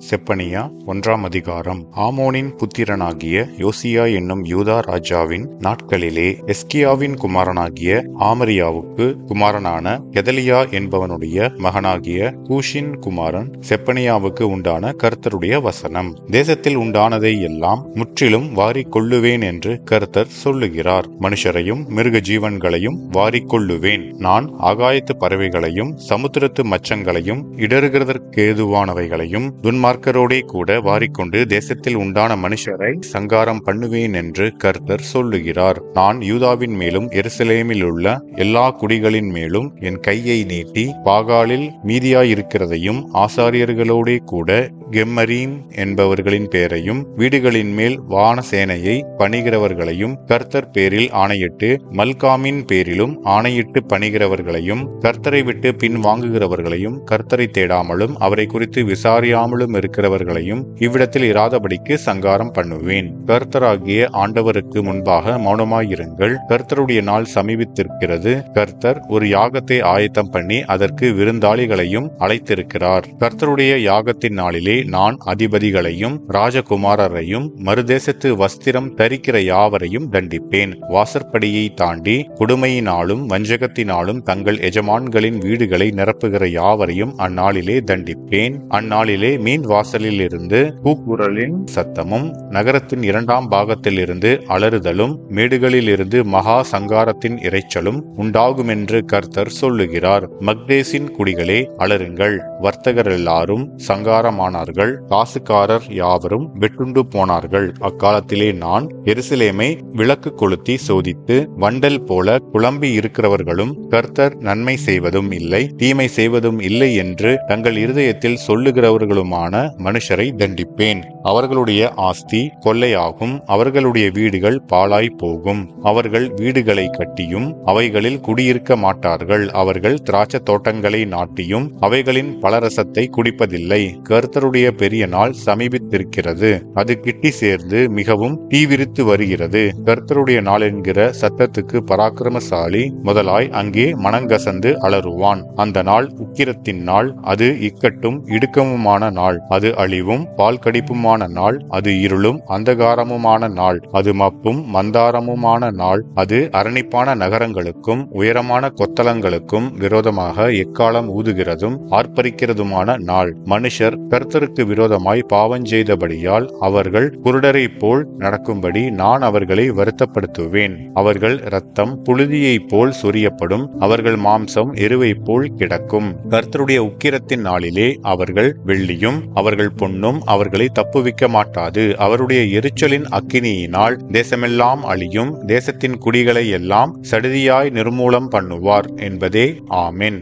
செப்பனியா 1 அதிகாரம். ஆமோனின் புத்திரனாகிய யோசியா என்னும் யூதா ராஜாவின் நாட்களிலே எஸ்கியாவின் குமாரனாகிய ஆமரியாவுக்கு குமாரனான கெதலியா என்பவனுடைய மகனாகிய கூஷின் குமாரன் செப்பனியாவுக்கு உண்டான கர்த்தருடைய வசனம். தேசத்தில் உண்டானதை எல்லாம் முற்றிலும் வாரிக் கொள்ளுவேன் என்று கர்த்தர் சொல்லுகிறார். மனுஷரையும் மிருக ஜீவன்களையும் வாரிக் கொள்ளுவேன். நான் ஆகாயத்து பறவைகளையும் சமுத்திரத்து மச்சங்களையும் இடறுகிறதற்கேதுவானவைகளையும் துன்மார்க்கரோடே கூட வாரிக்கொண்டு தேசத்தில் உண்டான மனுஷரை சங்காரம் பண்ணுவேன் என்று கர்த்தர் சொல்லுகிறார். நான் யூதாவின் மேலும் எருசலேமில் உள்ள எல்லா குடிகளின் மேலும் என் கையை நீட்டி பாகாலில் மீதியாயிருக்கிறதையும் ஆசாரியர்களோடே கூட கெம்மரீம் என்பவர்களின் பேரையும் வீடுகளின் மேல் வானசேனையை பணிகிறவர்களையும் கர்த்தர் பேரில் ஆணையிட்டு மல்காமின் பேரிலும் ஆணையிட்டு பணிகிறவர்களையும் கர்த்தரை விட்டு பின் வாங்குகிறவர்களையும் கர்த்தரை தேடாமலும் அவரை குறித்து விசாரியாமலும் இருக்கிறவர்களையும் இவ்விடத்தில் இராதபடிக்கு சங்காரம் பண்ணுவேன். கர்த்தராகிய ஆண்டவருக்கு முன்பாக மௌனமாயிருங்கள். கர்த்தருடைய நாள் சமீபித்திருக்கிறது. கர்த்தர் ஒரு யாகத்தை ஆயத்தம் பண்ணி அதற்கு விருந்தாளிகளையும் அழைத்திருக்கிறார். கர்த்தருடைய யாகத்தின் நாளிலே நான் அதிபதிகளையும் ராஜகுமாரரையும் மறுதேசத்து வஸ்திரம் தரிக்கிற யாவரையும் தண்டிப்பேன். வாசற்படியை தாண்டி கொடுமையினாலும் வஞ்சகத்தினாலும் தங்கள் எஜமான்களின் வீடுகளை நிரப்புகிற யாவரையும் அந்நாளிலே தண்டிப்பேன். அந்நாளிலே மீன் வாசலில் இருந்து கூக்குரலின் சத்தமும் நகரத்தின் 2ஆம் பாகத்தில் இருந்து அலறுதலும் மேடுகளில் இருந்து மகா சங்காரத்தின் இரைச்சலும் உண்டாகுமென்று கர்த்தர் சொல்லுகிறார். மக்தேசின் குடிகளே அலறுங்கள். வர்த்தகர் எல்லாரும் சங்காரமானார்கள். காசுக்காரர் யாவரும் வெட்டுண்டு போனார்கள். அக்காலத்திலே நான் எருசலேமை விளக்கு கொளுத்தி சோதித்து வண்டல் போல குழம்பி இருக்கிறவர்களும் கர்த்தர் நன்மை செய்வதும் இல்லை தீமை செய்வதும் இல்லை என்று தங்கள் இருதயத்தில் சொல்லுகிறவர்களுமான மனுஷரை தண்டிப்பேன். அவர்களுடைய ஆஸ்தி கொள்ளையாகும். அவர்களுடைய வீடுகள் பாழாய் போகும். அவர்கள் வீடுகளை கட்டியும் அவைகளில் குடியிருக்க மாட்டார்கள். அவர்கள் திராட்சை தோட்டங்களை நாட்டியும் அவைகளின் பலரசத்தை குடிப்பதில்லை. கர்த்தருடைய பெரிய நாள் சமீபித்திருக்கிறது. அது கிட்டி சேர்ந்து மிகவும் தீவிரித்து வருகிறது. கர்த்தருடைய நாள் என்கிற சத்தத்துக்கு பராக்கிரமசாலி முதலாய் அங்கே மனங்கசந்து அலறுவான். அந்த நாள் உக்கிரத்தின் நாள். அது இக்கட்டும் இடுக்கமுமான நாள். அது அழிவும் பால் கடிப்புமான நாள். அது இருளும் அந்தகாரமுமான நாள். அது மப்பும் மந்தாரமுமான நாள். அது அரணிப்பான நகரங்களுக்கும் உயரமான கொத்தளங்களுக்கும் விரோதமாக எக்காலம் ஊதுகிறதும் ஆர்ப்பரிக்கிறதுமான நாள். மனுஷர் கர்த்தருக்கு விரோதமாய் பாவஞ்செய்தபடியால் அவர்கள் குருடரை போல் நடக்கும்படி நான் அவர்களை வருத்தப்படுத்துவேன். அவர்கள் இரத்தம் புழுதியைப் போல் சொரியப்படும். அவர்கள் மாம்சம் எருவை போல் கிடக்கும். கர்த்தருடைய உக்கிரத்தின் நாளிலே அவர்கள் வெள்ளியும் அவர்கள் பொன்னும் அவர்களை தப்புவிக்க மாட்டாது. அவருடைய எரிச்சலின் அக்கினியினால் தேசமெல்லாம் அழியும். தேசத்தின் குடிகளை எல்லாம் சடுதியாய் நிர்மூலம் பண்ணுவார் என்பதே. ஆமென்.